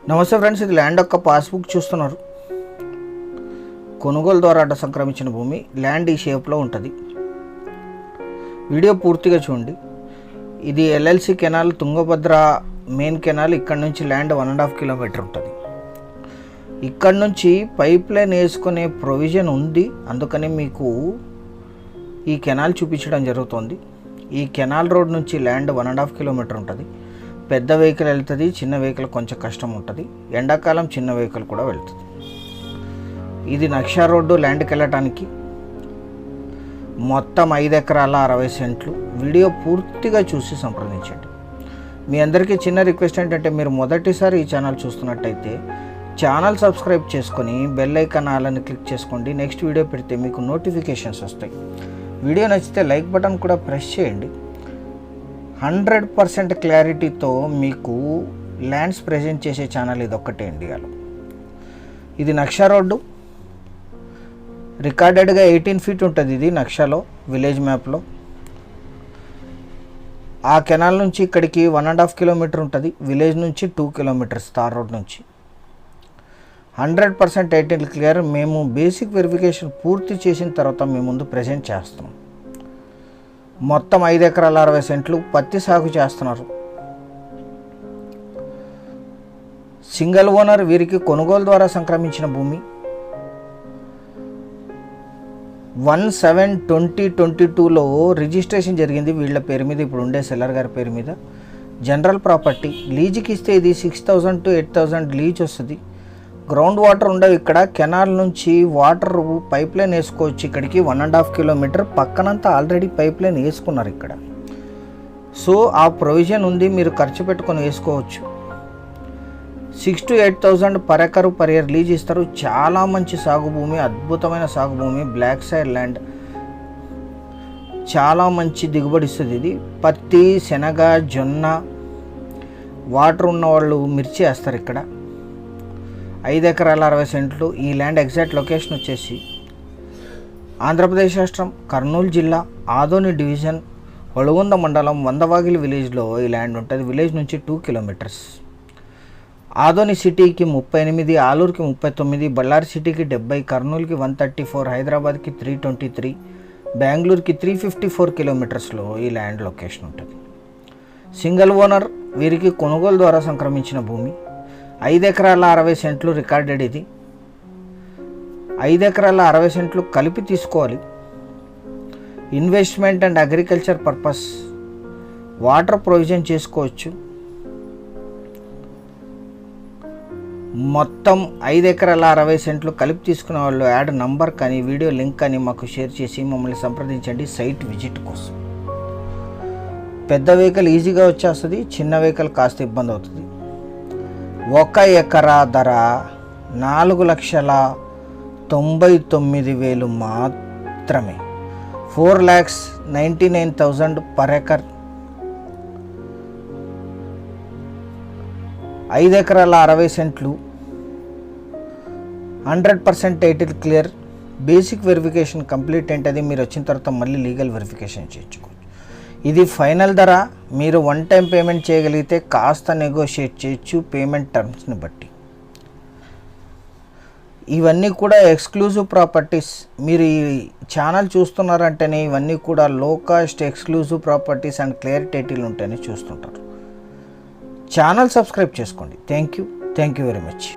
నమస్తే ఫ్రెండ్స్, ఇది ల్యాండ్ యొక్క పాస్బుక్ చూస్తున్నారు. కొనుగోలు ద్వారా సంక్రమించిన భూమి. ల్యాండ్ ఈ షేప్లో ఉంటుంది. వీడియో పూర్తిగా చూడండి. ఇది LLC canal, Tungabhadra main canal. ఇక్కడ నుంచి ల్యాండ్ 1.5 కిలోమీటర్ ఉంటుంది. ఇక్కడ నుంచి పైప్ లైన్ వేసుకునే ప్రొవిజన్ ఉంది, అందుకని మీకు ఈ కెనాల్ చూపించడం జరుగుతుంది. ఈ కెనాల్ రోడ్ నుంచి ల్యాండ్ 1.5 కిలోమీటర్ ఉంటుంది. పెద్ద వెహికల్ వెళ్తుంది, చిన్న వెహికల్ కొంచెం కష్టం ఉంటుంది. ఎండాకాలం చిన్న వెహికల్ కూడా వెళ్తుంది. ఇది నక్షా రోడ్డు ల్యాండ్కి వెళ్ళటానికి. మొత్తం 5 ఎకరాల 60 సెంట్లు. వీడియో పూర్తిగా చూసి సంప్రదించండి. మీ అందరికీ చిన్న రిక్వెస్ట్ ఏంటంటే, మీరు మొదటిసారి ఈ ఛానల్ చూస్తున్నట్టయితే ఛానల్ సబ్స్క్రైబ్ చేసుకొని బెల్ ఐకాన్ ఆలని క్లిక్ చేసుకోండి. నెక్స్ట్ వీడియో పెడితే మీకు నోటిఫికేషన్స్ వస్తాయి. వీడియో నచ్చితే లైక్ బటన్ కూడా ప్రెస్ చేయండి. 100% క్లారిటీతో మీకు ల్యాండ్స్ ప్రజెంట్ చేసే ఛానల్ ఇది ఒక్కటే ఇండియాలో. ఇది నక్షా రోడ్డు. రికార్డెడ్గా 18 ఫీట్ ఉంటుంది. ఇది నక్షాలో విలేజ్ మ్యాప్లో. ఆ కెనాల్ నుంచి ఇక్కడికి 1.5 కిలోమీటర్ ఉంటుంది. విలేజ్ నుంచి 2 కిలోమీటర్స్ తార్ రోడ్ నుంచి. 100% టైటిల్ క్లియర్. మేము బేసిక్ వెరిఫికేషన్ పూర్తి చేసిన తర్వాత మీ ముందు ప్రజెంట్ చేస్తాం. మొత్తం 5 ఎకరాల 60 సెంట్లు పత్తి సాగు చేస్తున్నారు. Single owner. వీరికి కొనుగోలు ద్వారా సంక్రమించిన భూమి. 1/7/2022లో రిజిస్ట్రేషన్ జరిగింది వీళ్ళ పేరు మీద, ఇప్పుడు ఉండే సెల్లర్ గారి పేరు మీద. General property. లీజుకి ఇస్తే ఇది 6,000 to 8,000 లీజ్ వస్తుంది. గ్రౌండ్ వాటర్ ఉండవు ఇక్కడ. కెనాల్ నుంచి వాటర్ పైప్ లైన్ వేసుకోవచ్చు. ఇక్కడికి 1.5 కిలోమీటర్ పక్కనంతా ఆల్రెడీ పైప్ లైన్ వేసుకున్నారు ఇక్కడ. సో ఆ ప్రొవిజన్ ఉంది, మీరు ఖర్చు పెట్టుకొని వేసుకోవచ్చు. 6,000 to 8,000 per acre per year lease ఇస్తారు. చాలా మంచి సాగు భూమి, అద్భుతమైన సాగు భూమి. Black side land. చాలా మంచి దిగుబడి ఇస్తుంది ఇది. పత్తి, శనగ, జొన్న, వాటర్ ఉన్న వాళ్ళు మిర్చి వేస్తారు ఇక్కడ. 5 ఎకరాల 60 సెంట్లు. ఈ ల్యాండ్ ఎగ్జాక్ట్ లొకేషన్ వచ్చేసి ఆంధ్రప్రదేశ్ రాష్ట్రం, కర్నూలు జిల్లా, ఆదోని డివిజన్, ఒళగొంద మండలం, వందవాగిలి విలేజ్లో ఈ ల్యాండ్ ఉంటుంది. విలేజ్ నుంచి 2 కిలోమీటర్స్. ఆదోని సిటీకి 38, ఆలూరుకి 39, బళ్ళారి సిటీకి 70, కర్నూలుకి 134, హైదరాబాద్కి 323, బెంగళూరుకి 354 కిలోమీటర్స్లో ఈ ల్యాండ్ లొకేషన్ ఉంటుంది. Single owner. వీరికి కొనుగోలు ద్వారా సంక్రమించిన భూమి. 5 ఎకరాల 60 సెంట్లు రికార్డెడ్. ఇది 5 ఎకరాల 60 సెంట్లు కలిపి తీసుకోవాలి. Investment and agriculture purpose. Water provision చేసుకోవచ్చు. మొత్తం 5 ఎకరాల 60 సెంట్లు కలిపి తీసుకునే వాళ్ళు యాడ్ నంబర్ కానీ వీడియో లింక్ కానీ మాకు షేర్ చేసి మమ్మల్ని సంప్రదించండి సైట్ విజిట్ కోసం. పెద్ద వెహికల్ ఈజీగా వచ్చేస్తుంది, చిన్న వెహికల్ కాస్త ఇబ్బంది అవుతుంది. 1 ఎకరా ధర 4,99,000 మాత్రమే. 4,99,000 పర్ ఎకర్. 5 ఎకరాల 60 సెంట్లు. 100% title clear. Basic verification complete ఏంటది మీరు వచ్చిన తర్వాత మళ్ళీ లీగల్ వెరిఫికేషన్ చేయించుకోవచ్చు. ఇది ఫైనల్ ధర. మీరు 1 టైం పేమెంట్ చేయగలిగితే కాస్త నెగోషియేట్ చేయొచ్చు పేమెంట్ టర్మ్స్ని బట్టి. ఇవన్నీ కూడా ఎక్స్క్లూజివ్ ప్రాపర్టీస్. మీరు ఈ ఛానల్ చూస్తున్నారంటేనే ఇవన్నీ కూడా లో cost exclusive properties and clear title ఉంటేనే చూస్తుంటారు. ఛానల్ సబ్స్క్రైబ్ చేసుకోండి. Thank you very much.